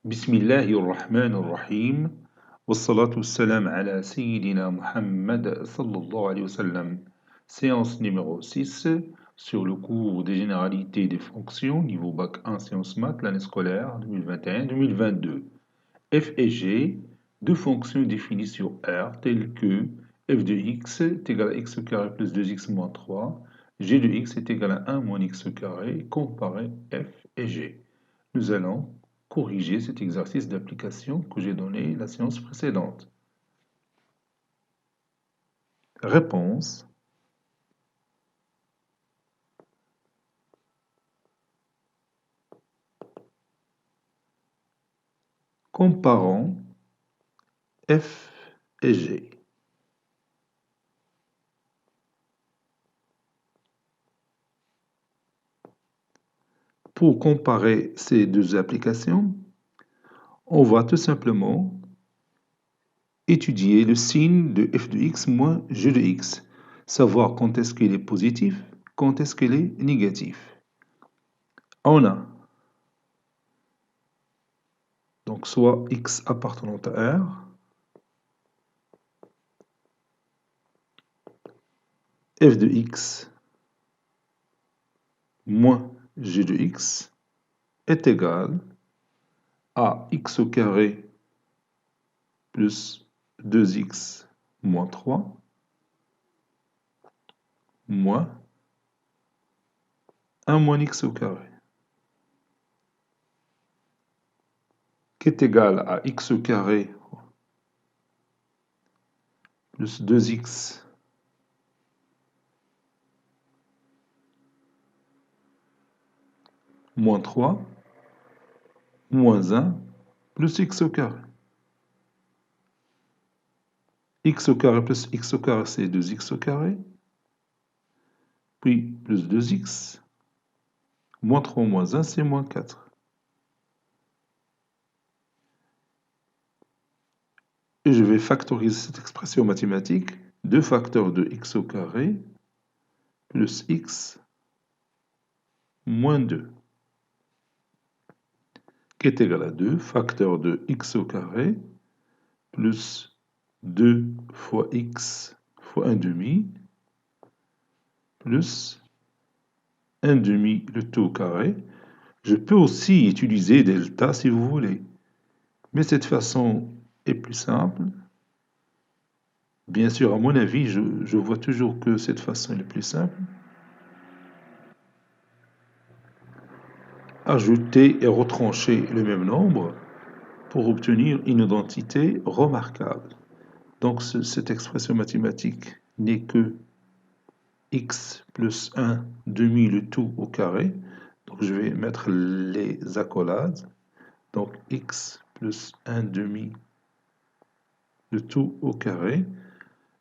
بسم الله الرحمن الرحيم والصلاة والسلام على سيدنا Muhammad sallallahu alayhi wa sallam. Séance numéro 6 sur le cours des généralités des fonctions, niveau bac 1 sciences maths, l'année scolaire 2021-2022. F et G, deux fonctions définies sur R telles que f de x est égal à x au carré plus 2x moins 3, g de x est égal à 1 moins x au carré, comparer f et g. Nous allons corriger cet exercice d'application que j'ai donné la séance précédente. Réponse. Comparons f et g. Pour comparer ces deux applications, on va tout simplement étudier le signe de f de x moins g de x, savoir quand est-ce qu'il est positif, quand est-ce qu'il est négatif. On a donc soit x appartenant à R, f de x moins g de x est égal à x au carré plus 2x moins 3 moins 1 moins x au carré, qui est égal à x au carré plus 2x moins 3 moins 1 plus x au carré. X au carré plus x au carré, c'est 2x au carré, puis plus 2x, moins 3 moins 1, c'est moins 4. Et je vais factoriser cette expression mathématique. 2 facteurs de x au carré plus x moins 2, qui est égal à 2 facteurs de x au carré plus 2 fois x fois 1 demi plus 1 demi le tout au carré. Je peux aussi utiliser delta si vous voulez, mais cette façon est plus simple. Bien sûr, à mon avis, je vois toujours que cette façon est la plus simple. Ajouter et retrancher le même nombre pour obtenir une identité remarquable. Donc cette expression mathématique n'est que x plus 1 demi le tout au carré. Donc je vais mettre les accolades. Donc x plus 1 demi le tout au carré,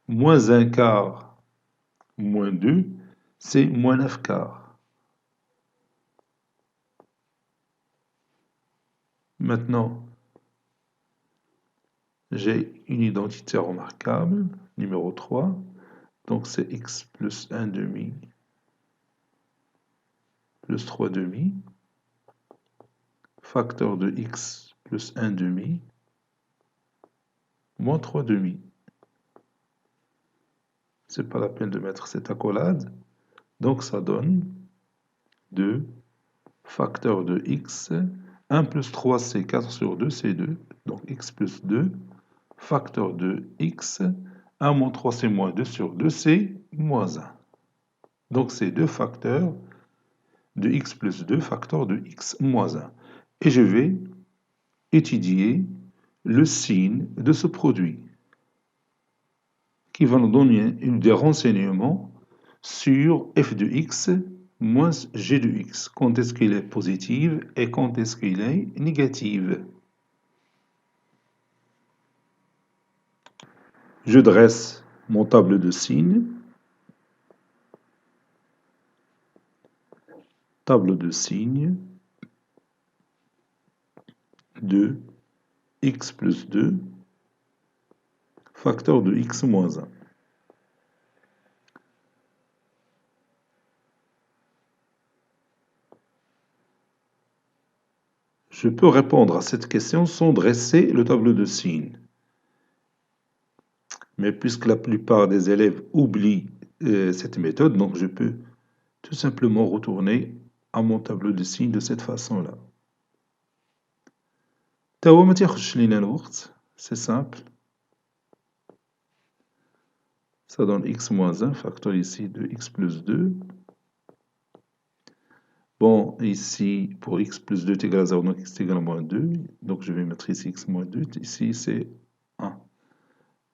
moins 1 quart moins 2, c'est moins 9 quarts. Maintenant, j'ai une identité remarquable, numéro 3. Donc c'est x plus 1 demi plus 3 demi, facteur de x plus 1 demi, moins 3 demi. C'est pas la peine de mettre cette accolade. Donc ça donne 2 facteur de x. 1 plus 3, c'est 4 sur 2, c'est 2. Donc x plus 2, facteur de x. 1 moins 3, c'est moins 2 sur 2, c'est moins 1. Donc c'est 2 facteurs de x plus 2, facteur de x moins 1. Et je vais étudier le signe de ce produit, qui va nous donner des renseignements sur f de x moins g de x. Quand est-ce qu'il est positif et quand est-ce qu'il est négatif. Je dresse mon tableau de signes. Tableau de signes de x plus 2, facteur de x moins 1. je peux répondre à cette question sans dresser le tableau de signes. Mais puisque la plupart des élèves oublient cette méthode, donc je peux tout simplement retourner à mon tableau de signes de cette façon-là. C'est simple. Ça donne x moins 1, facteur ici de x plus 2. Bon, ici, pour x plus 2 est égal à 0, donc x est égal à moins 2. Donc je vais mettre ici x moins 2. Ici, c'est 1.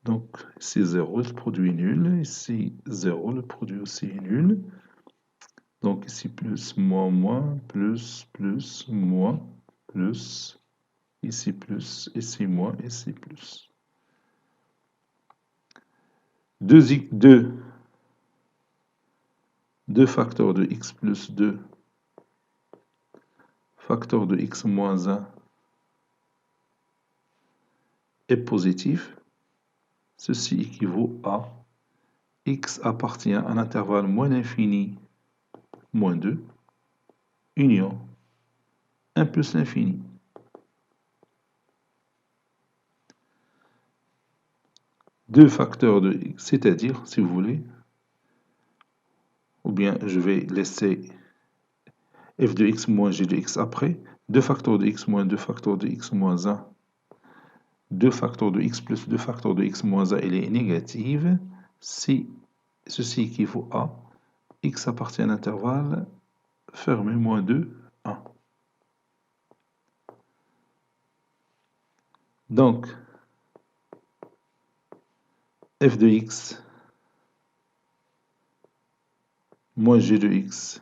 Donc, ici 0, le produit est nul. Ici 0, le produit aussi est nul. Donc ici plus, moins, moins, plus, moins, plus. Ici plus, ici moins, ici plus. 2 facteurs de x plus 2 facteur de x moins 1 est positif. Ceci équivaut à x appartient à un intervalle moins l'infini, moins 2, union 1 plus l'infini. Deux facteurs de x, c'est-à-dire, si vous voulez, ou bien je vais laisser f de x moins g de x après, 2 facteurs de x moins 2 facteurs de x moins 1, 2 facteurs de x plus 2 facteurs de x moins 1, elle est négative, si ceci équivaut à x appartient à l'intervalle fermé moins 2, 1. Donc, f de x moins g de x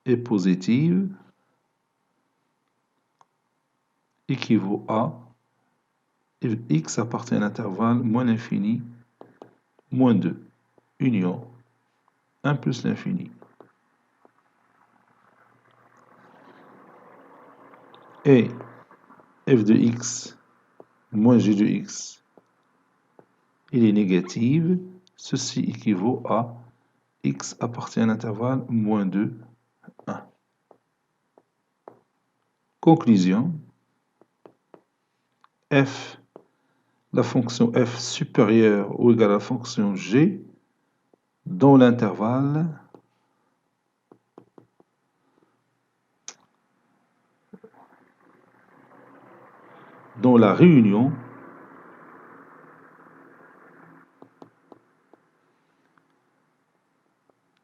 est positive, équivaut à x appartient à l'intervalle moins l'infini, moins 2, union 1 plus l'infini. Et f de x moins g de x, il est négative. Ceci équivaut à x appartient à l'intervalle moins 2, 1. Conclusion, f, la fonction f supérieure ou égale à la fonction g dans l'intervalle dans la réunion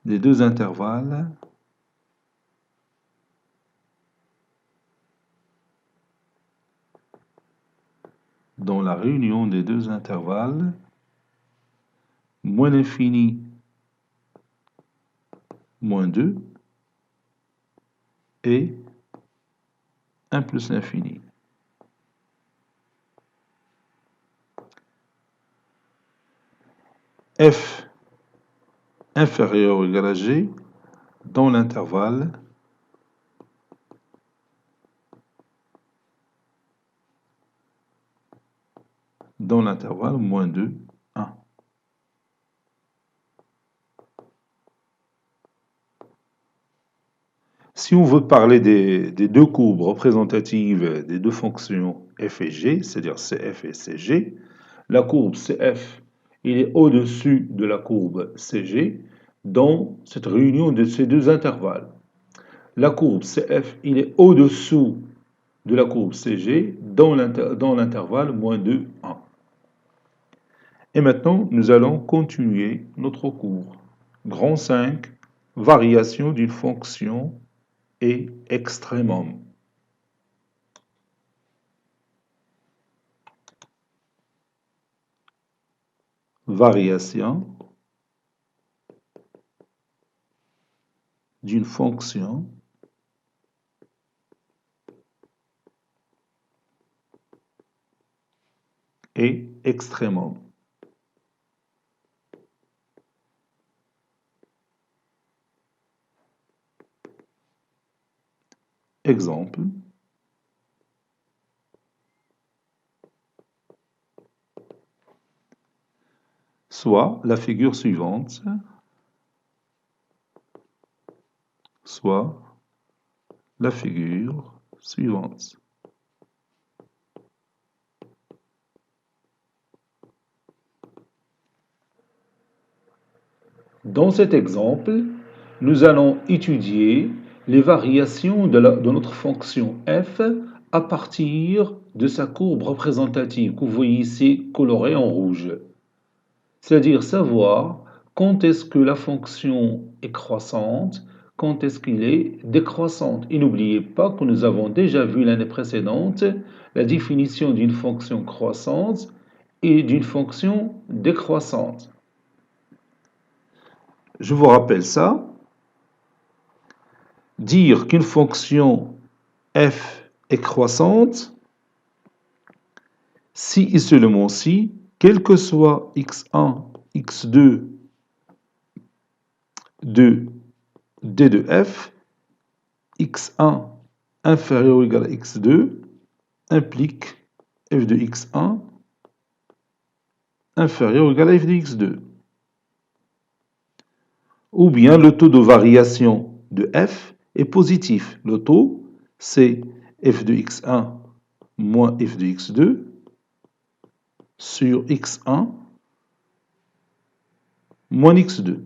des deux intervalles moins l'infini moins 2 et 1 plus l'infini. F inférieur ou égal à g dans l'intervalle moins 2, 1. Si on veut parler des deux courbes représentatives des deux fonctions f et g, c'est-à-dire cf et cg, la courbe cf, il est au-dessus de la courbe cg dans cette réunion de ces deux intervalles. La courbe cf, il est au-dessous de la courbe cg dans l'intervalle moins 2, 1. Et maintenant, nous allons continuer notre cours. Grand 5, variation d'une fonction et extrémum. Variation d'une fonction et extrémum. Exemple. Soit la figure suivante, soit la figure suivante. Dans cet exemple, nous allons étudier les variations de notre fonction f à partir de sa courbe représentative que vous voyez ici colorée en rouge. C'est-à-dire savoir quand est-ce que la fonction est croissante, quand est-ce qu'elle est décroissante. Et n'oubliez pas que nous avons déjà vu l'année précédente la définition d'une fonction croissante et d'une fonction décroissante. Je vous rappelle ça. Dire qu'une fonction f est croissante si et seulement si, quel que soit x1, x2 de d de f, x1 inférieur ou égal à x2 implique f de x1 inférieur ou égal à f de x2. Ou bien le taux de variation de f est positif. Le taux, c'est f de x1 moins f de x2 sur x1 moins x2.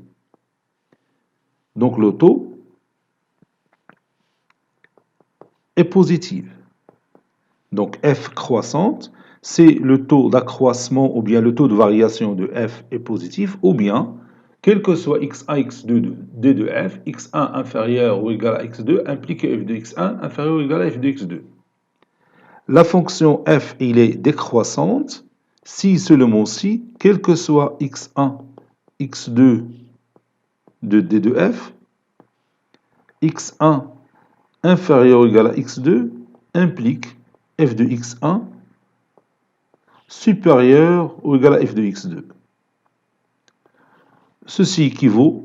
Donc le taux est positif. Donc f croissante, c'est le taux d'accroissement ou bien le taux de variation de f est positif, ou bien, quel que soit x1, x2 de d de f, x1 inférieur ou égal à x2 implique f de x1 inférieur ou égal à f de x2. La fonction f, il est décroissante si seulement si, quel que soit x1, x2 de d de f, x1 inférieur ou égal à x2 implique f de x1 supérieur ou égal à f de x2. Ceci équivaut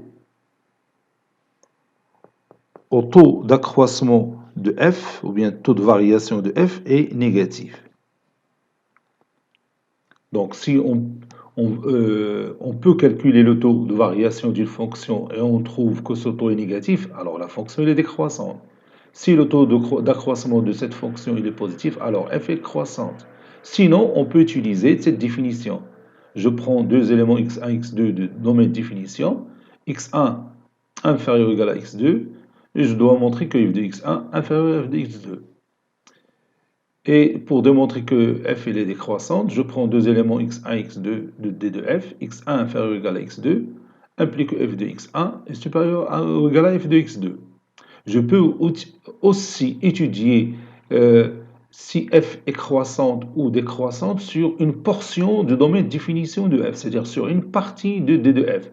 au taux d'accroissement de f, ou bien taux de variation de f est négatif. Donc si on peut calculer le taux de variation d'une fonction et on trouve que ce taux est négatif, alors la fonction est décroissante. Si le taux d'accroissement de cette fonction il est positif, alors f est croissante. Sinon, on peut utiliser cette définition. Je prends deux éléments x1, x2 de domaine définition, x1 inférieur ou égal à x2, et je dois montrer que f de x1 inférieur à f de x2. Et pour démontrer que f est décroissante, je prends deux éléments x1, x2 de d de f, x1 inférieur ou égal à x2, implique que f de x1 est supérieur ou égal à f de x2. Je peux aussi étudier si f est croissante ou décroissante sur une portion du domaine de définition de f, c'est-à-dire sur une partie de d de f.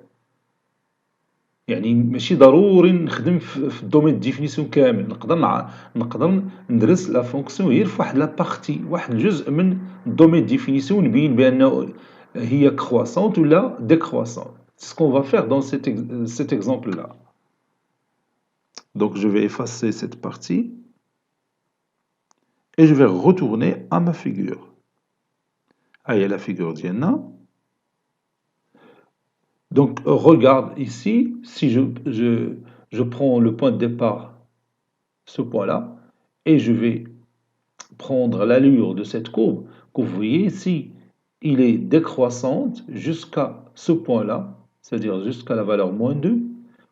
يعني ماشي ضروري نخدم في الدومين دو ديفينيسيون كامل، نقدر ندرس لا فونكسيون غير في واحد لا بارتي، واحد الجزء من الدومين دو ديفينيسيون ونبين بانه هي كرواسونت ولا décroissante. C'est ce qu'on va faire dans cet exemple-là. Donc je vais effacer cette partie et je vais retourner à ma figure. Aïe, la figure d'Yenna. Donc regarde ici, si je prends le point de départ, ce point-là, et je vais prendre l'allure de cette courbe, que vous voyez ici, il est décroissante jusqu'à ce point-là, c'est-à-dire jusqu'à la valeur moins 2,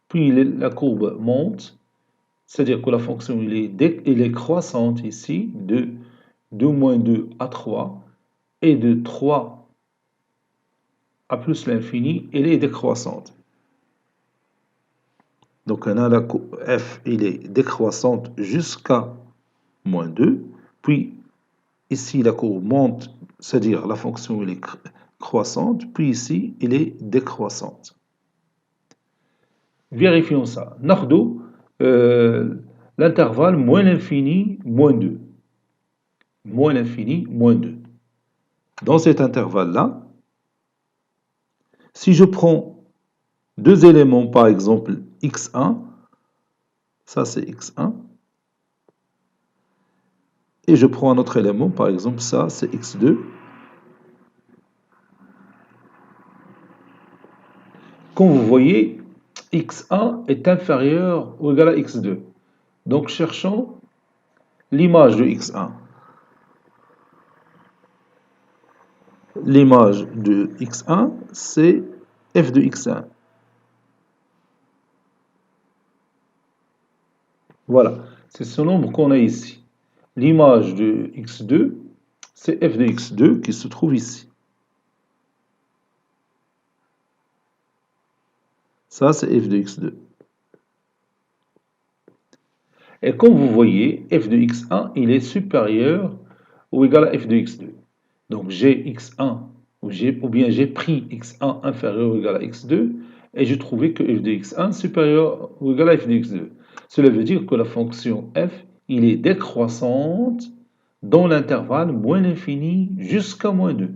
puis la courbe monte, c'est-à-dire que la fonction elle est croissante ici, de moins 2 à 3, et de 3 à plus l'infini, elle est décroissante. Donc on a la courbe f, il est décroissante jusqu'à moins 2, puis ici la courbe monte, c'est-à-dire la fonction elle est croissante, puis ici elle est décroissante. Vérifions ça. Nardo, l'intervalle moins l'infini, moins 2. Moins l'infini, moins 2. Dans cet intervalle-là, si je prends deux éléments, par exemple x1, ça c'est x1, et je prends un autre élément, par exemple ça c'est x2, comme vous voyez, x1 est inférieur ou égal à x2. Donc cherchons l'image de x1. L'image de x1, c'est f de x1. Voilà, c'est ce nombre qu'on a ici. L'image de x2, c'est f de x2 qui se trouve ici. Ça, c'est f de x2. Et comme vous voyez, f de x1, il est supérieur ou égal à f de x2. Donc j'ai x1, ou bien j'ai pris x1 inférieur ou égal à x2, et j'ai trouvé que f de x1 supérieur ou égal à f de x2. Cela veut dire que la fonction f, il est décroissante dans l'intervalle moins l'infini jusqu'à moins 2.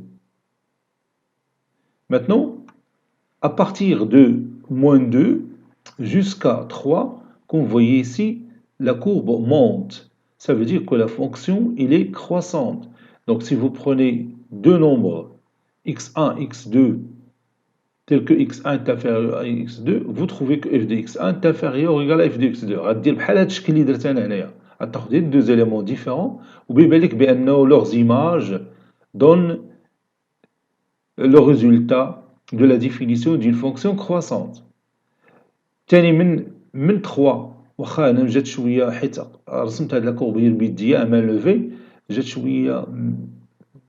Maintenant, à partir de moins 2 jusqu'à 3, comme vous voyez ici, la courbe monte. Ça veut dire que la fonction, il est croissante. Donc si vous prenez deux nombres, x1, x2, tels que x1 est inférieur à x2, vous trouvez que f de x1 est inférieur ou égal à f de x2. غدير بحال هذا الشكل اللي درت انا هنايا. غتاخذ deux éléments différents وبيبان لك بانه leurs images donnent le résultat de la définition d'une fonction croissante. ثاني من 3 واخا انا جات شويه حيت رسمت هاد لاكورب ديال بيديا امان لوفي جات شويه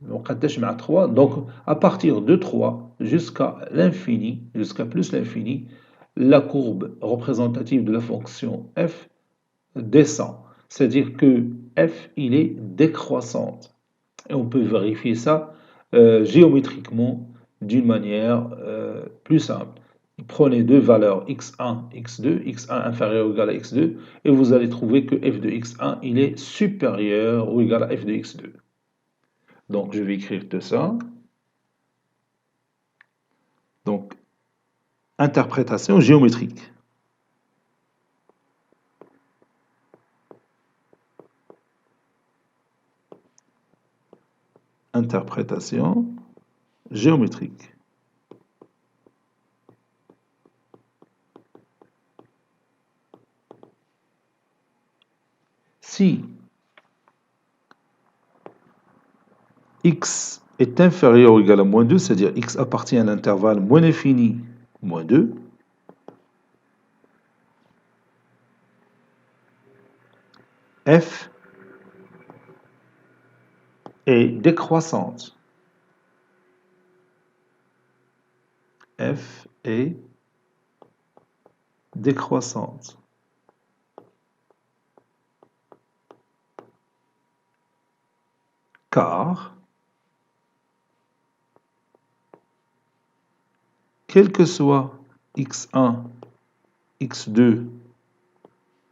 مقداش مع 3 donc à partir de 3 jusqu'à l'infini jusqu'à plus l'infini la courbe représentative de la fonction f descend, c'est-à-dire que f il est décroissante et on peut vérifier ça géométriquement d'une manière plus simple. Prenez deux valeurs x1, x2, x1 inférieur ou égal à x2, et vous allez trouver que f de x1 il est supérieur ou égal à f de x2. Donc je vais écrire tout ça. Donc interprétation géométrique. Interprétation géométrique. Si x est inférieur ou égal à moins 2, c'est-à-dire x appartient à l'intervalle moins l'infini, moins 2, f est décroissante. F est décroissante. Car, quel que soit x1, x2,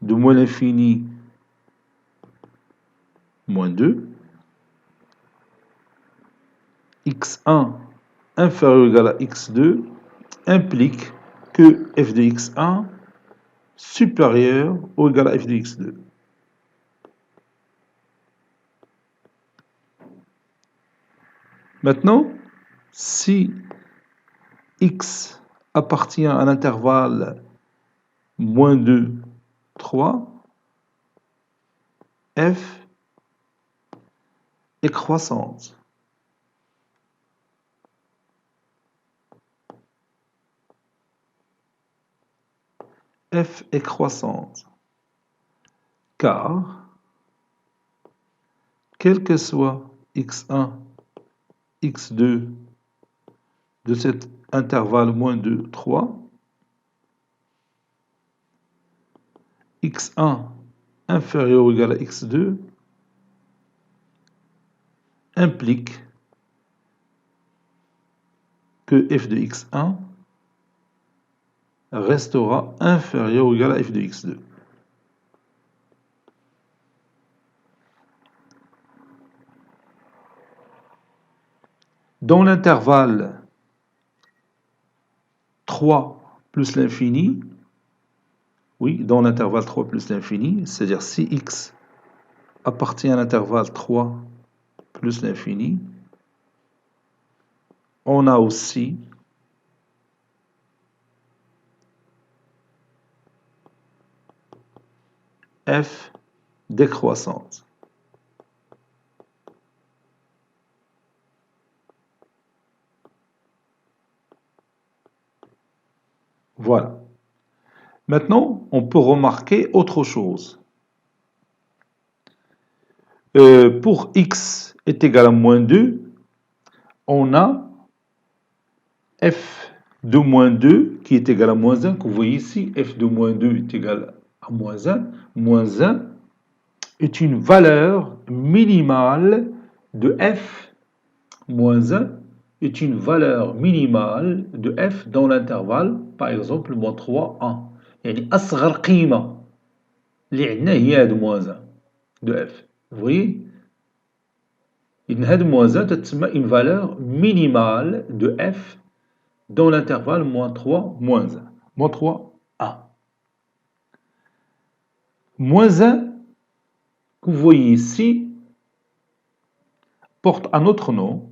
de moins l'infini, moins 2, x1 inférieur ou égal à x2 implique que f de x1 supérieur ou égal à f de x2. Maintenant, si x appartient à l'intervalle moins 2, 3, f est croissante. F est croissante, car, quel que soit x1, x2 de cet intervalle moins 2, 3, x1 inférieur ou égal à x2 implique que f de x1 restera inférieur ou égal à f de x2. Dans l'intervalle 3 plus l'infini, oui, dans l'intervalle 3 plus l'infini, c'est-à-dire si x appartient à l'intervalle 3 plus l'infini, on a aussi f décroissante. Voilà. Maintenant, on peut remarquer autre chose. Pour x est égal à moins 2, on a f de moins 2 qui est égal à moins 1, que vous voyez ici, f de moins 2 est égal à moins 1. Moins 1 est une valeur minimale de f. Moins 1 est une valeur minimale de f dans l'intervalle, par exemple, moins 3, 1. يعني أصغر قيمة اللي عندنا هي هاد moins 1 de f. Vous voyez? إذن هاد moins 1 تتسمى une valeur minimale de f dans l'intervalle moins 3, moins 1. Moins 3, 1. Moins 1, que vous voyez ici, porte un autre nom,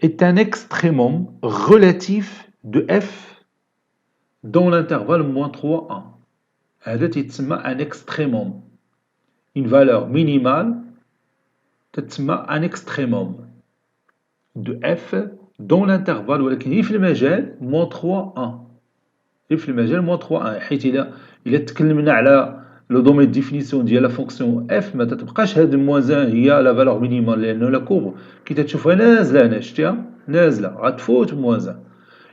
est un extrémum relatif de f dans l'intervalle moins 3, 1. هذا تتسمى un extrémum. Une valeur minimale تتسمى un extrémum de f dans l'intervalle ولكن هي في المجال moins 3 1 هي في المجال moins 3 1 حيت إلا تكلمنا على لو دومين ديفينيسيون ديال لا فونكسيون اف ما تتبقاش هاد موان 1 هي لا فالور مينيمال لأنه لا كوب كي تتشوفها نازلة هنا شتيها نازلة غتفوت موان 1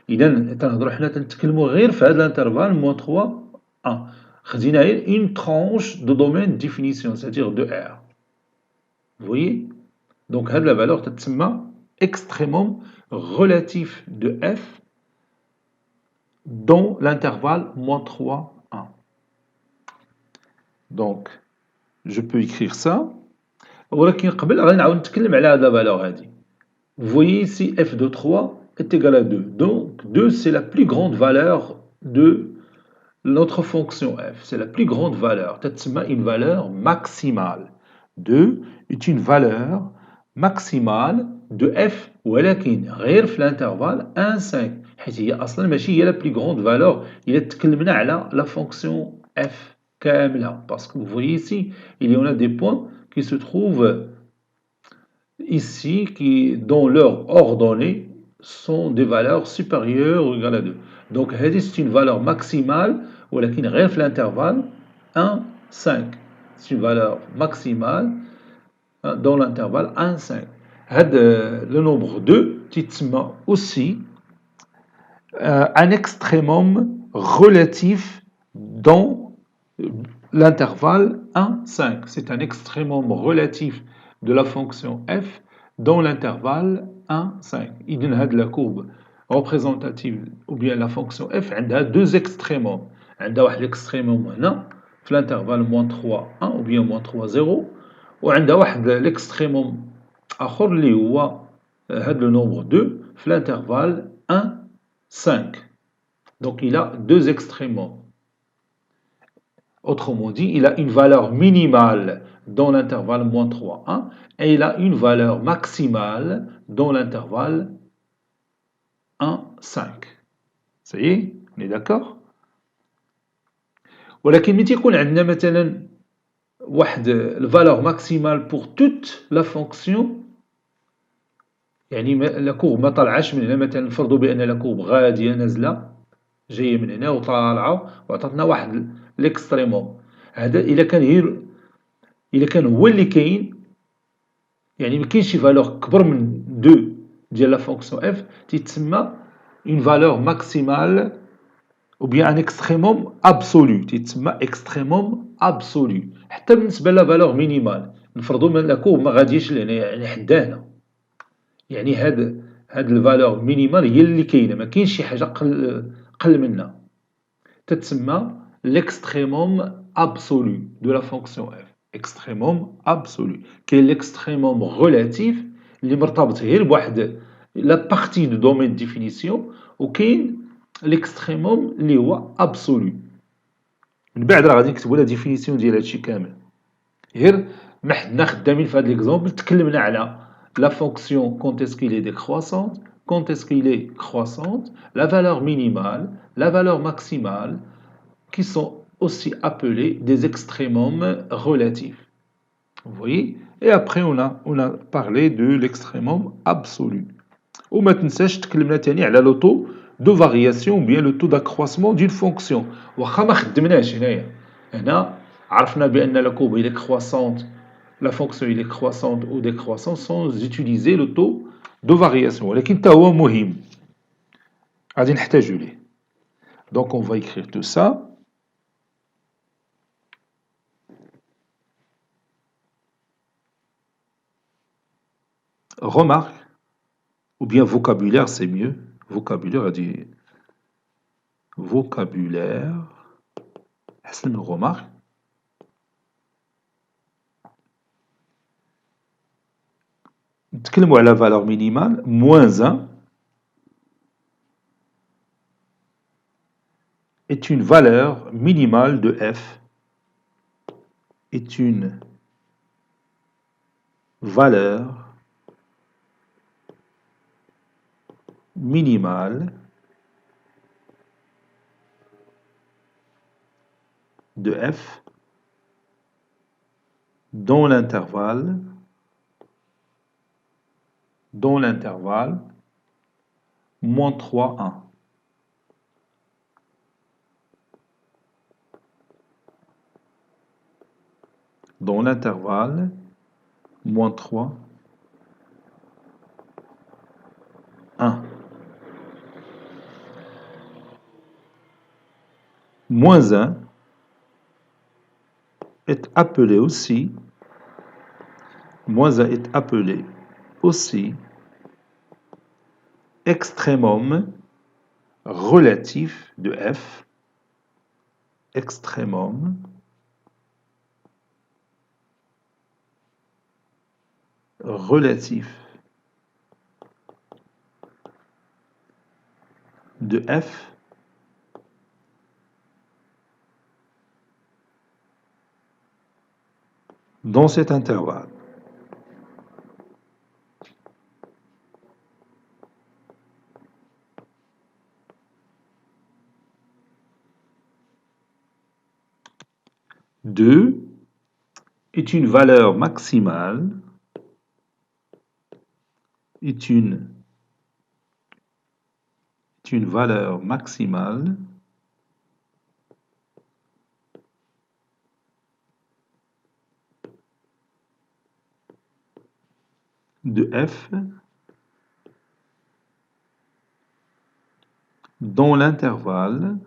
إذا تنهضرو حنا تنتكلمو غير في هاد الانترفال moins 3 1 خدينا غير une tranche de domaine définition c'est-à-dire de R. Vous voyez? Donc هاد la valeur تتسمى extrémum relatif de f dans l'intervalle moins 3, 1. Donc, je peux écrire ça. ولكن قبل غادي نعاود نتكلم على هاد la valeur هادي. Vous voyez ici f de 3 est égal à 2. Donc 2 c'est la plus grande valeur de notre fonction f. C'est la plus grande valeur. تتسمى une valeur maximale. 2 est une valeur maximale de f ولكن غير في الانترفال 1 5 حيت هي اصلا ماشي هي la plus grande valeur الا تكلمنا على la fonction f كاملة parce que vous voyez ici il y en a des points qui se trouvent ici qui dans leur ordonnée sont des valeurs supérieures ou égales à 2 donc هذه c'est une valeur maximale ولكن غير في l'intervalle 1 5 c'est une valeur maximale dans l'intervalle 1 5 le nombre 2 تسمى aussi un extrémum relatif dans l'intervalle 1 5 c'est un extrémum relatif de la fonction f dans l'intervalle 1 5 إذن هاد la courbe représentative ou bien la fonction f عندها deux extrémums عندها واحد l'extrémum هنا في l'intervalle moins 3 1 ou bien moins 3 0 وعندها واحد l'extrémum آخر اللي هو هاد le nombre 2 في l'intervalle 1 5 donc il a deux extrémums autrement dit il a une valeur minimale dans l'intervalle moins 3 1 et il a une valeur maximale dans l'intervalle 1 5 ça y est on est d'accord ولكن ملي تيكون عندنا مثلا واحد الفالور ماكسيمال pour toute la fonction يعني لا كورب ما طلعش من هنا مثلا نفرضوا بان لا كورب غاديه نازله جايه من هنا وطالعه وعطاتنا واحد ليكستريموم هذا الا كان هو اللي كاين يعني ما كاينش شي فالور كبر من 2 ديال لا فونكسيون اف تيتسمى اون فالور ماكسيمال ou bien un extrémum absolu تيتسمى extrémum absolu حتى بالنسبه لا فالور مينيمال نفرضوا من لا كورب ما غاديش لهنا يعني حدا هنا يعني هاد الفالور مينيمال هي اللي كاينه ما كاينش شي حاجه قل منها تتسمى l'extrémum absolu de la fonction f extrémum absolu كاين l'extrémum relatif اللي مرتبط غير بواحد لا بارتي دو دومين ديفينيسيون وكاين l'extrémum اللي هو absolu من بعد راه غادي نكتبوا لا ديفينيسيون ديال هادشي كامل غير ما حنا خدامين في هاد ليكزومبل تكلمنا على la fonction quand est-ce qu'il est décroissante, quand est-ce qu'il est croissante, la valeur minimale, la valeur maximale, qui sont aussi appelés des extrémums relatifs. Vous voyez? Et après, on a parlé de l'extrémum absolu. وما تنساش تكلمنا تاني على لو taux de variation ou bien le taux d'accroissement d'une fonction. واخا ما خدمناش هنايا. هنا عرفنا بأن la courbe elle est croissante, la fonction elle est croissante ou décroissante sans utiliser le taux de variation. ولكن تا هو مهم. غادي نحتاجو ليه. Donc on va écrire tout ça. Remarque, ou bien vocabulaire, c'est mieux. Vocabulaire, dit vocabulaire. C'est une remarque. نتكلموا على la valeur minimale, moins 1 est une valeur minimale de f, est une valeur minimale de f dans l'intervalle moins 3, 1. Dans l'intervalle moins 3, 1. Moins 1 est appelé aussi, moins 1 est appelé aussi extrémum relatif de f, extrémum relatif de f dans cet intervalle. Deux est une valeur maximale, est une valeur maximale de f dans l'intervalle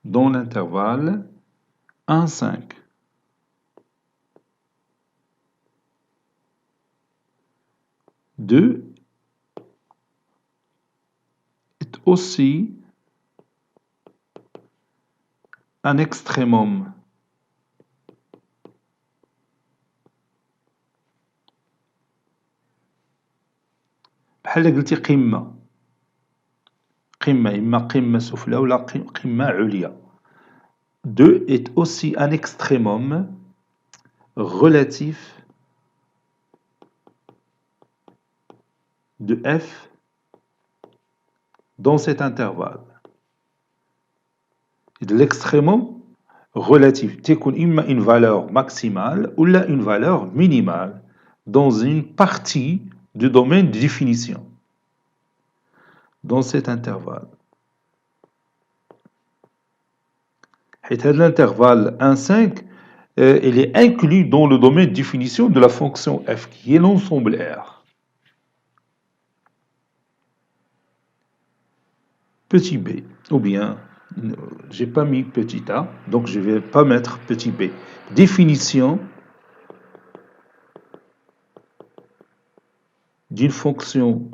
dans l'intervalle 1, 5. Deux est aussi un extrémum بحال قلتي قمة إما قمة سفلى ولا قمة عليا. 2 est aussi un extrémum relatif de f dans cet intervalle. L'extrémum relatif تكون إما une valeur maximale ou une valeur minimale dans une partie du domaine de définition dans cet intervalle. L'intervalle 1,5 il est inclus dans le domaine de définition de la fonction f qui est l'ensemble R. Petit b, ou bien, j'ai pas mis petit a, donc je vais pas mettre petit b. Définition d'une fonction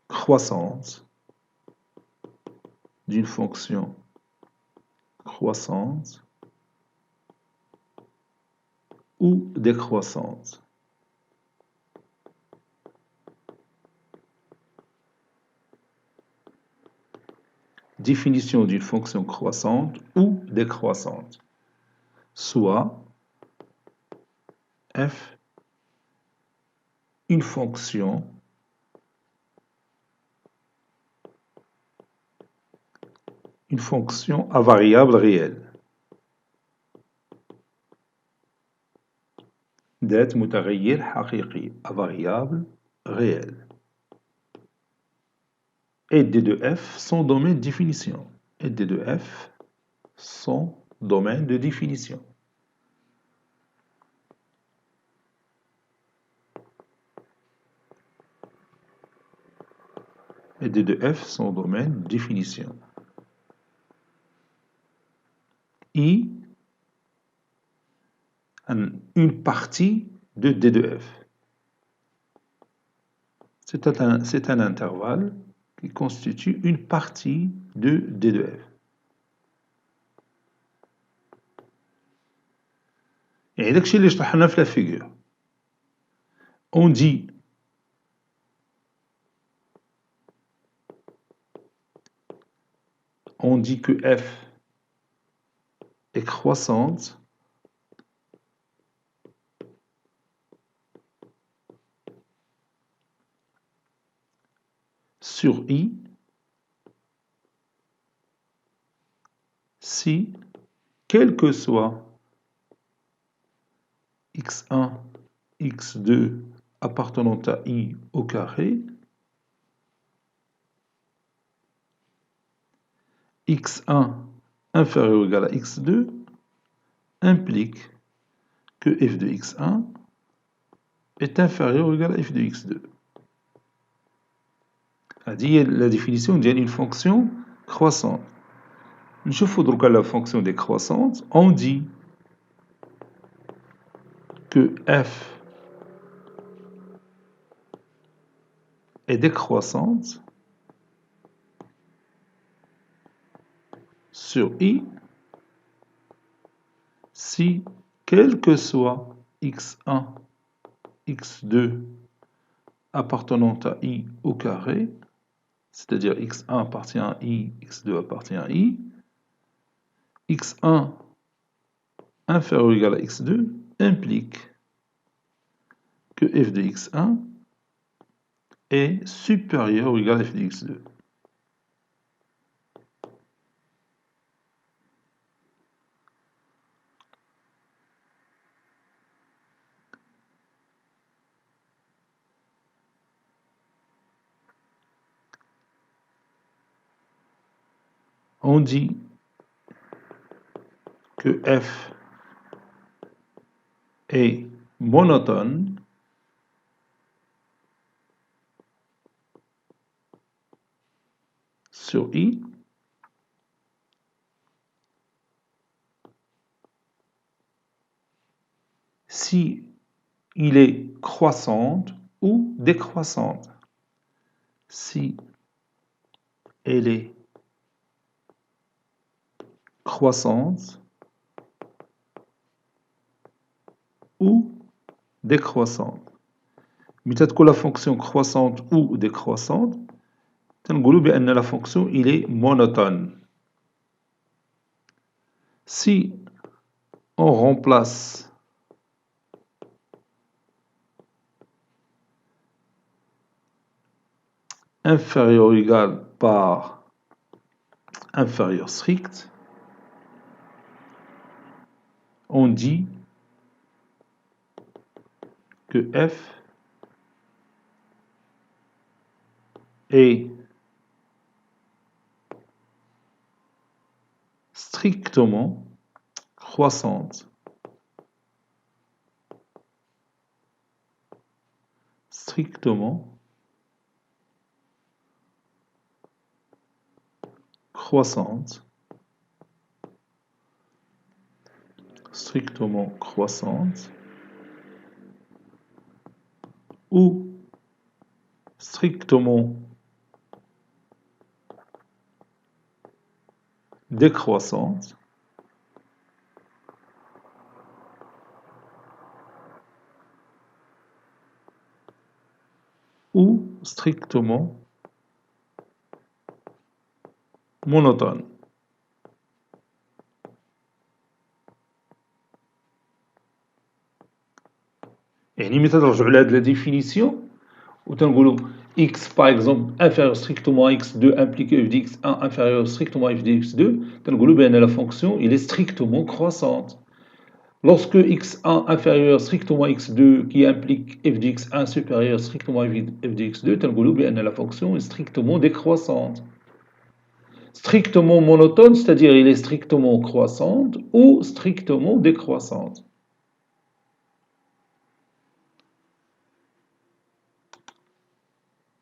croissante, ou décroissante. Définition d'une fonction croissante ou décroissante. Soit f, une fonction une fonction à variable réelle. ذات متغير حقيقي à variable réelle. Et D de F son domaine de définition. Et D de F son domaine de définition. Et D de F son domaine de définition. I, une partie de D de F. C'est un intervalle qui constitue une partie de D de F. Et داكشي اللي شرحنا في la figure. On dit que F est croissante sur I si, quel que soit x1, x2 appartenant à I au carré, x1 inférieur ou égal à x2 implique que f de x1 est inférieur ou égal à f de x2. هذه la définition d'une fonction croissante. نشوفوا دركا la fonction décroissante. On dit que f est décroissante sur I si, quel que soit x1, x2 appartenant à I au carré, c'est-à-dire x1 appartient à I, x2 appartient à I, x1 inférieur ou égal à x2 implique que f de x1 est supérieur ou égal à f de x2. On dit que f est monotone sur I si il est croissante ou décroissante. Si elle est croissante ou décroissante. متى تكون la fonction croissante ou décroissante تنقولوا بأن la fonction il est monotone. Si on remplace inférieur ou égal par inférieur strict, on dit que f est strictement croissante. Strictement croissante. Strictement croissante. Ou strictement décroissante. Ou strictement monotone. يعني متى نرجعوا لهاد لا ديفينيسيون وتنقولوا x par exemple inférieur strictement à x2 implique f de x1 inférieur strictement à f de x2, la fonction il est strictement croissante. Lorsque x1 inférieur strictement à x2 qui implique f de x1 supérieur strictement à f de x2, la fonction est strictement décroissante. Strictement monotone, c'est-à-dire il est strictement croissante ou strictement décroissante.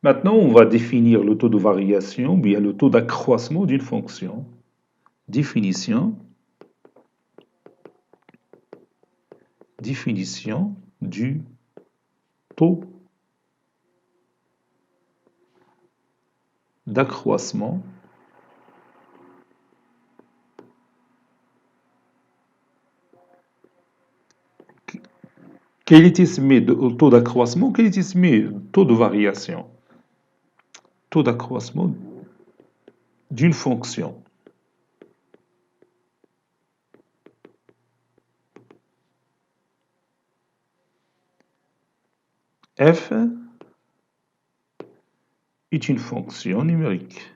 Maintenant, on va définir le taux de variation, ou bien le taux d'accroissement d'une fonction. Définition du taux d'accroissement quel est estimé le taux d'accroissement, quel est estimé le taux de variation. Taux d'accroissement d'une fonction. F est une fonction numérique.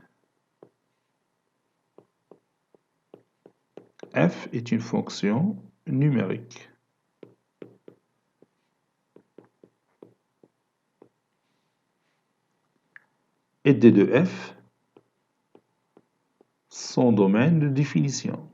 F est une fonction numérique. Et D de F son domaine de définition.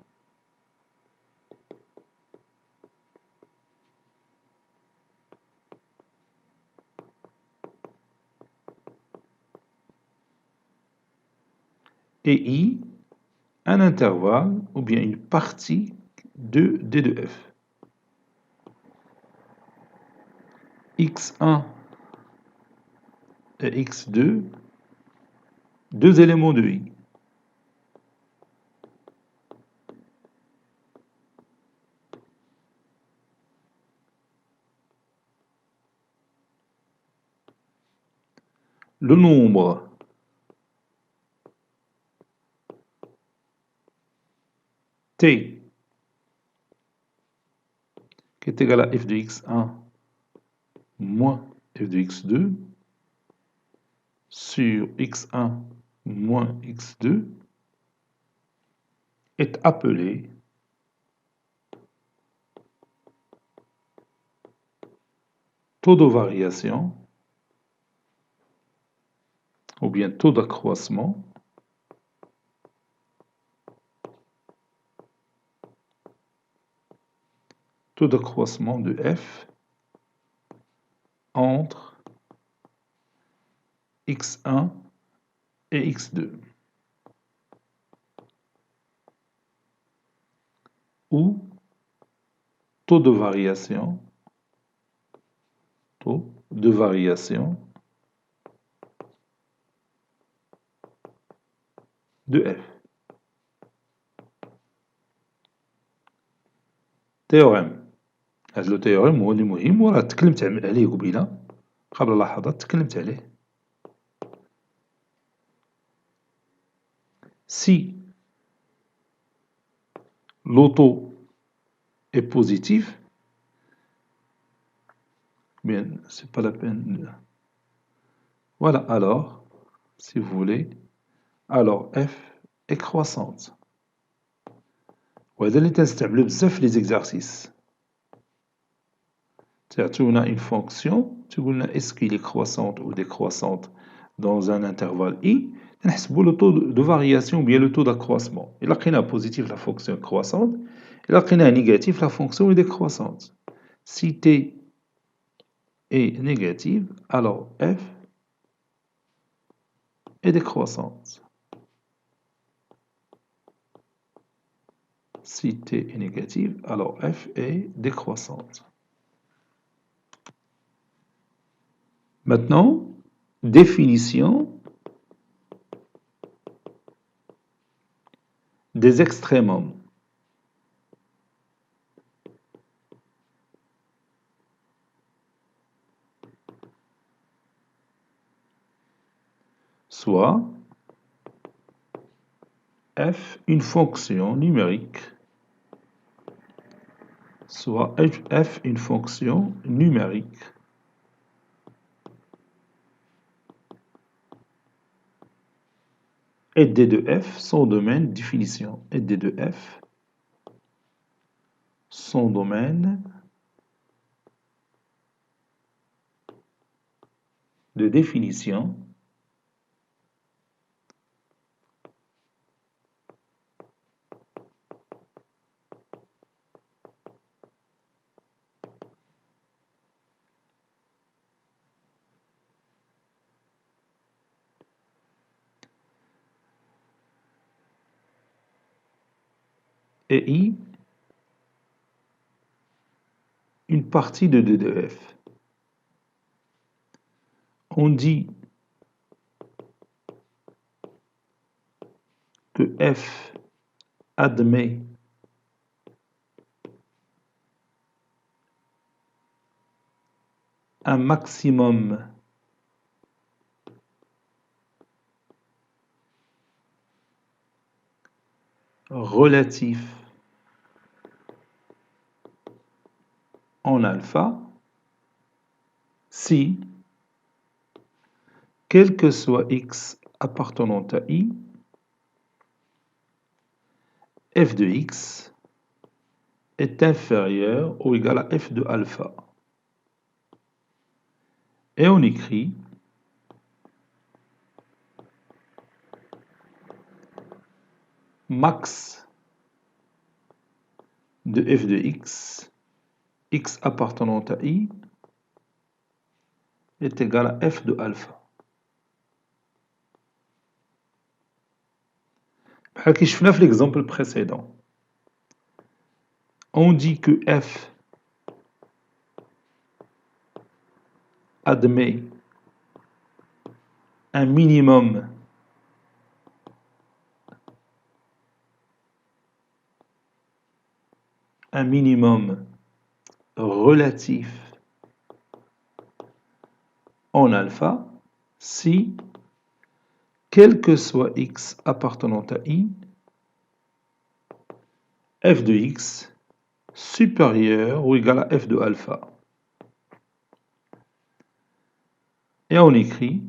Et I, un intervalle ou bien une partie de D de F. X1 et X2, deux éléments de I. Le nombre T qui est égal à f de x1 moins f de x2 sur x1 moins x2 est appelé taux de variation ou bien taux d'accroissement de f entre x1 et x2 ou taux de variation de f. تيوريم. هذا لو تيوريم هو اللي مهم وراه تكلمت عليه قبيله قبل لحظات تكلمت عليه. Si l'auto est positif, bien, c'est pas la peine. Voilà, alors, si vous voulez, alors f est croissante. وهذا اللي تنستعملو بزاف في les exercices. تعطيونا une fonction, تقولنا est-ce qu'il est croissante ou décroissante dans un intervalle i, نحسبوا le taux de variation ou bien le taux d'accroissement. إلا لقينا positif la fonction est croissante, إلا لقينا négatif la fonction est décroissante. Si t est négative, alors f est décroissante. Si t est négative, alors f est décroissante. Maintenant, définition des extrémums. Soit f une fonction numérique, soit f une fonction numérique et D de F, son domaine, définition, et D de F, son domaine de définition et I, une partie de D de F. On dit que F admet un maximum relatif en alpha si, quel que soit x appartenant à I, f de x est inférieur ou égal à f de alpha. Et on écrit max de f de x appartenant à I, est égal à f de alpha. بحال كي شفنا في l'exemple précédent. On dit que f admet un minimum relatif en alpha si, quel que soit x appartenant à I, f de x supérieur ou égal à f de alpha. Et on écrit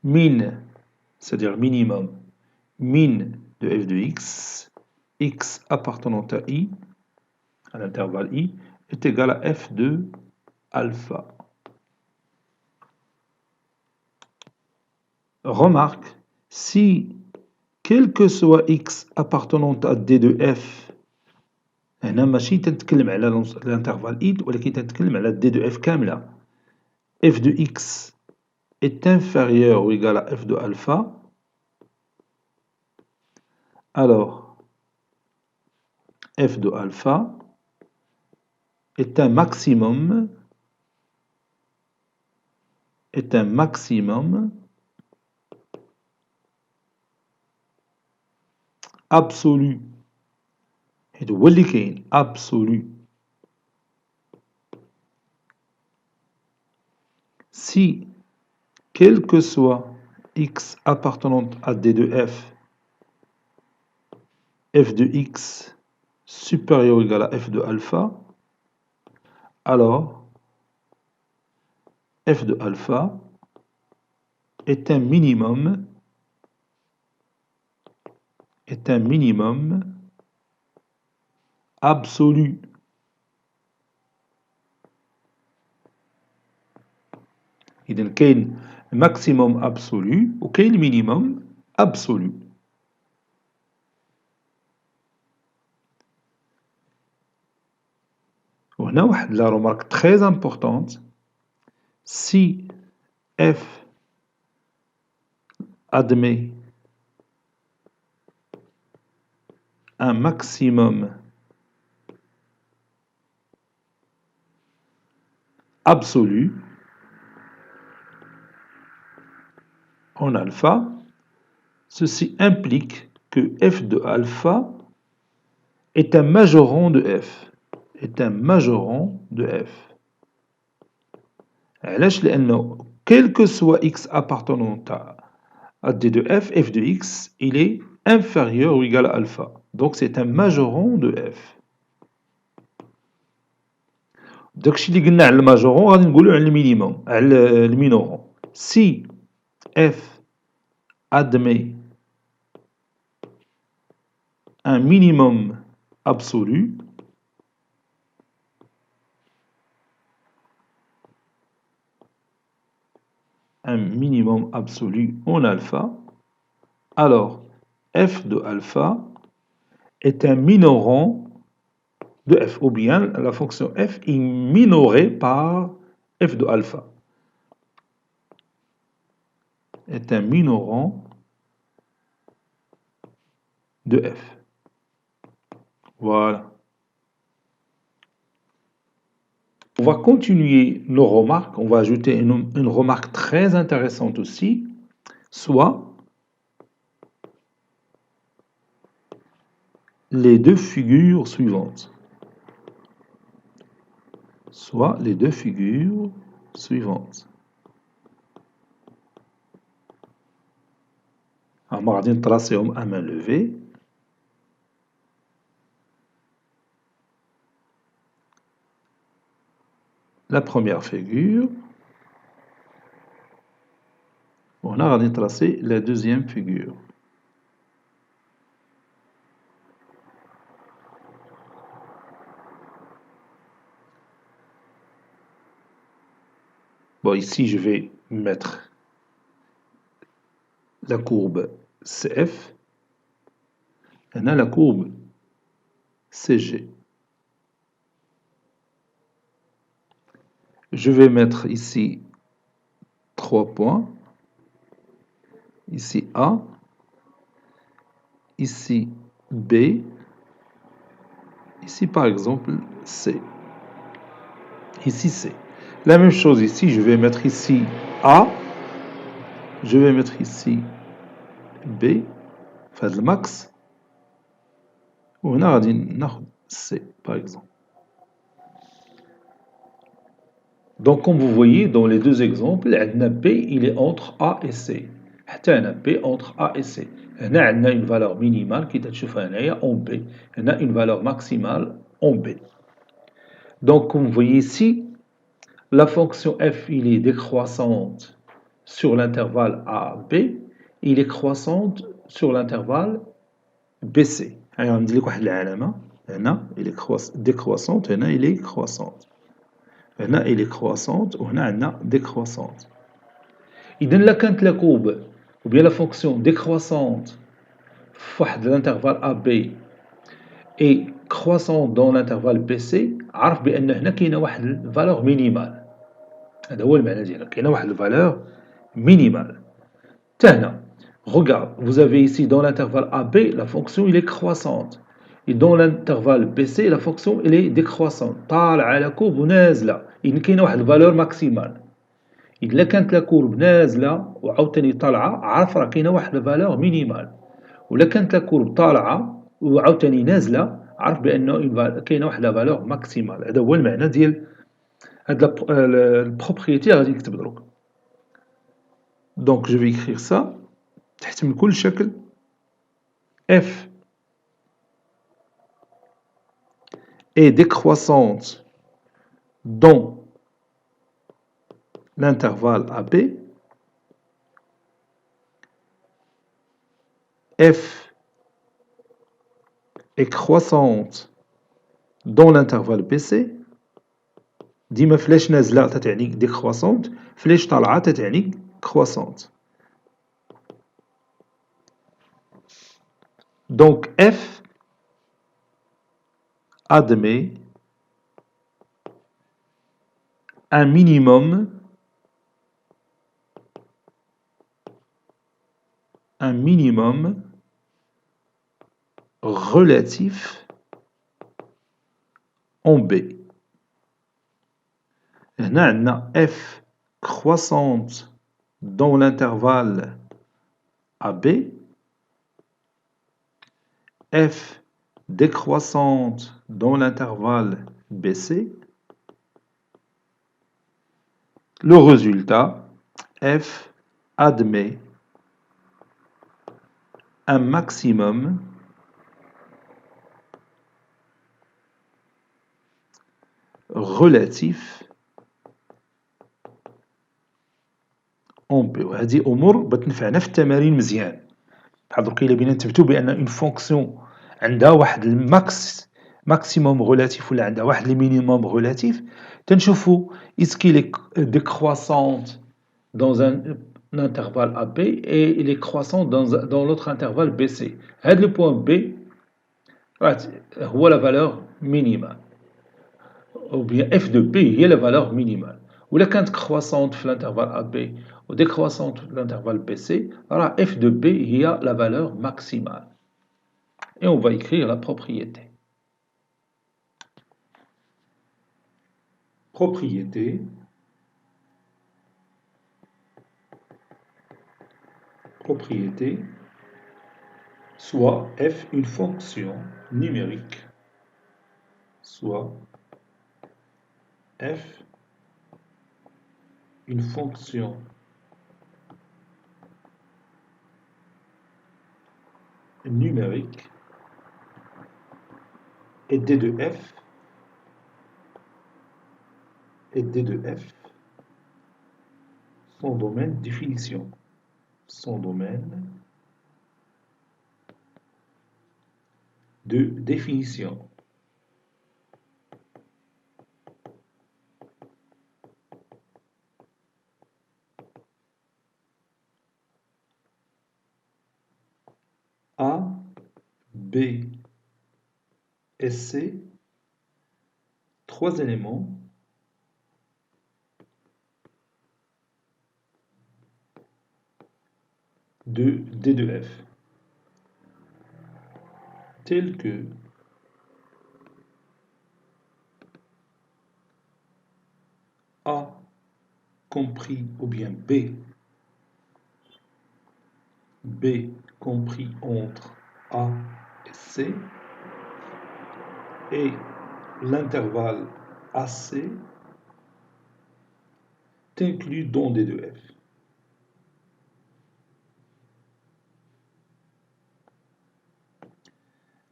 min, c'est-à-dire minimum, min de f de x appartenant à I, à l'intervalle I, est égal à f de alpha. Remarque, si quel que soit x appartenant à d de f, هنا ماشي تنتكلم على l'intervalle I ولكن تنتكلم على d de f كاملة, f de x est inférieur ou égal à f de alpha, alors f de alpha est un maximum absolu. هذا هو اللي كاين absolu. Si, quel que soit x appartenant à d de f, f de x supérieur ou égal à f de alpha, alors f de alpha est un minimum absolu. إذا كاين maximum absolu وكاين minimum absolu. وهنا واحد la remarque très importante, si f admet un maximum absolu en alpha, ceci implique que f de alpha est un majorant de f. علاش؟ لأنه quel que soit x appartenant à d de f, f de x, il est inférieur ou égal à alpha. Donc c'est un majorant de f. داكشي اللي قلنا على الماجورون غادي نقولو على المينيموم، على المينورون. Si f admet un minimum absolu, en alpha, alors f de alpha est un minorant de f, ou bien la fonction f est minorée par f de alpha. Est un minorant de f. Voilà. On va continuer nos remarques. On va ajouter une remarque très intéressante aussi. Soit les deux figures suivantes. Soit les deux figures suivantes. On va tracer à main levée. La première figure. On a tracé la deuxième figure. Bon, ici, je vais mettre la courbe CF. On a la courbe CG. Je vais mettre ici 3 points. Ici A. Ici B. Ici, par exemple, C. Ici, C. La même chose ici, je vais mettre ici A. Je vais mettre ici B. Enfin, le max. On a dit C, par exemple. Donc, comme vous voyez, dans les deux exemples, B, il est entre A et C. B entre A et C. On a une valeur minimale qui est en B. On a une valeur maximale en B. Donc, comme vous voyez ici, la fonction f, il est décroissante sur l'intervalle AB, il est croissante sur l'intervalle BC. Alors, on dit quoi العلامة هنا il est décroissante, هنا il est croissante. هنا il est croissante وهنا عندنا décroissante. إذا إلا كانت la courbe ou bien la fonction décroissante في واحد l'intervalle AB et croissante dans l'intervalle BC, عرف بأن هنا كاينة واحد الفالور مينيمال. هذا هو المعنى ديالها، كاينة واحد الفالور مينيمال. حتى هنا regarde, vous avez ici dans l'intervalle AB la fonction elle est croissante et dans l'intervalle BC la fonction elle est décroissante طالعة على كورب ونازلة. إذا كاينة واحد الفالور ماكسيمال. إذا كانت لا كورب نازلة وعاوتاني طالعة عرف راه كاينة واحد الفالور مينيمال. ولا كانت لا كورب طالعة وعاوتاني نازلة عرف بأنه كاينة واحد لا فالور ماكسيمال. هذا هو المعنى ديال هاد البروبريتي غادي نكتب دروك. Donc je vais écrire ça تحتمل كل شكل f est décroissante dans l'intervalle AB, f est croissante dans l'intervalle BC. ديما فلاش نازلة تتعني décroissante، فلاش طالعة تتعني croissante. Donc f admet un minimum relatif en B. هنا عندنا f croissante dans l'intervalle AB, f décroissante dans l'intervalle BC. Le résultat, f admet un maximum relatif بي. وهذه امور بتنفعنا في التمارين مزيان. بحال درك الا بغينا نثبتوا بان اون فونكسيون عندها واحد ماكسيموم غولاتيف ولا عندها واحد المينيموم غولاتيف، تنشوفوا اسكي لي décroissante dans un intervalle AB et il est croissant dans l'autre intervalle BC. هذا le point B هو la valeur minimale. Ou bien f de b هي la valeur minimale. ولا كانت croissante في l'intervalle AB ou décroissante في l'intervalle BC, alors f de b هي la valeur maximale. Et on va écrire la propriété. Propriété. Propriété. Soit f une fonction numérique, soit f une fonction numérique et d de f son domaine définition. Son domaine de définition. A, B et C, trois éléments de D de F, tels que A compris ou bien B compris entre A et C, et l'intervalle AC est inclus dans D de F.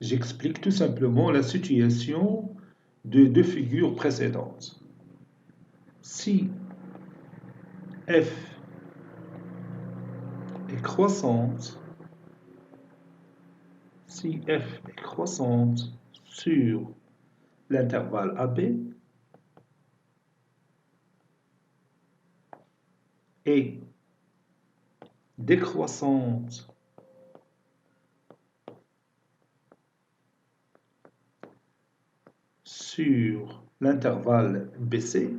J'explique tout simplement la situation de deux figures précédentes. Si f est croissante, si f est croissante sur l'intervalle AB et décroissante sur l'intervalle BC,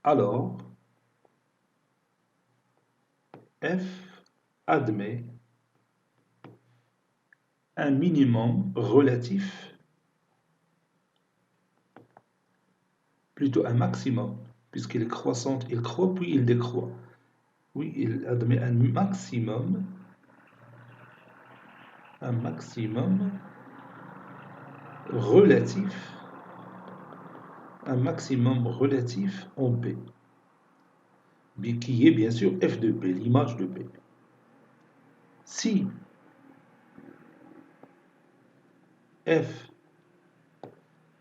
alors f admet un minimum relatif, plutôt un maximum, puisqu'il est croissante, il croît puis il décroît. Oui, il admet un maximum relatif, un maximum relatif en B, qui est bien sûr f de B, l'image de B. Si f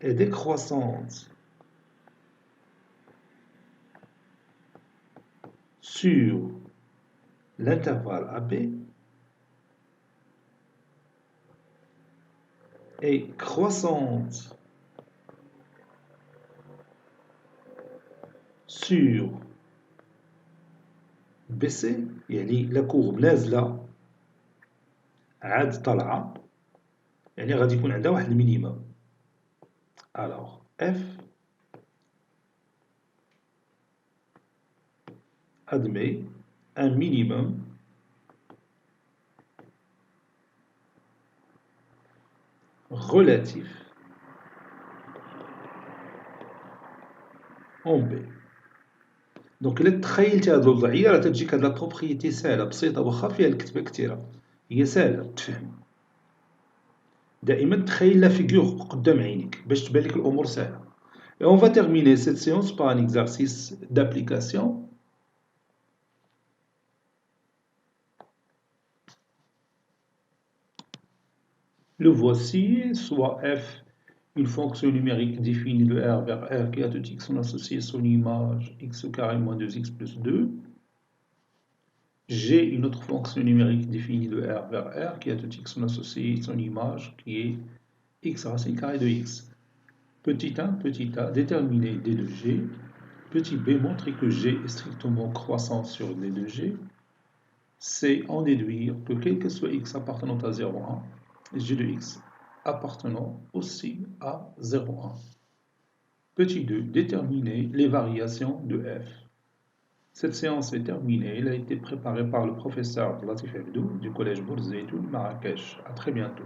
est décroissante sur l'intervalle AB et croissante sur BC, يعني la courbe نازلة عاد طالعة، يعني غادي يكون عندها واحد المينيمم. alors f admet un minimum relatif en B. دونك إلا تخيلتي هاد الوضعية راه تجيك هاد لا بروبريتي ساهلة بسيطة واخا فيها الكتبة كتيرة، هي ساهلة تفهم. دائما تخيل لا فيغور قدام عينيك باش تبان لك الأمور ساهلة. Et on va terminer cette séance par un exercice d'application. Le voici, soit f une fonction numérique définie de R vers R qui a tout x, on associe son image x au carré moins 2x plus 2. J'ai une autre fonction numérique définie de R vers R qui a tout x, on associe son image qui est x racine carrée de x. Petit a, déterminer D de G. Petit b, montrer que G est strictement croissant sur D de G. C, en déduire que quel que soit x appartenant à 0,1, G de x appartenant aussi à 0,1. Petit 2, déterminer les variations de f. Cette séance est terminée. Elle a été préparée par le professeur Latif Hebdou du collège Bourzeitoun Marrakech. À très bientôt.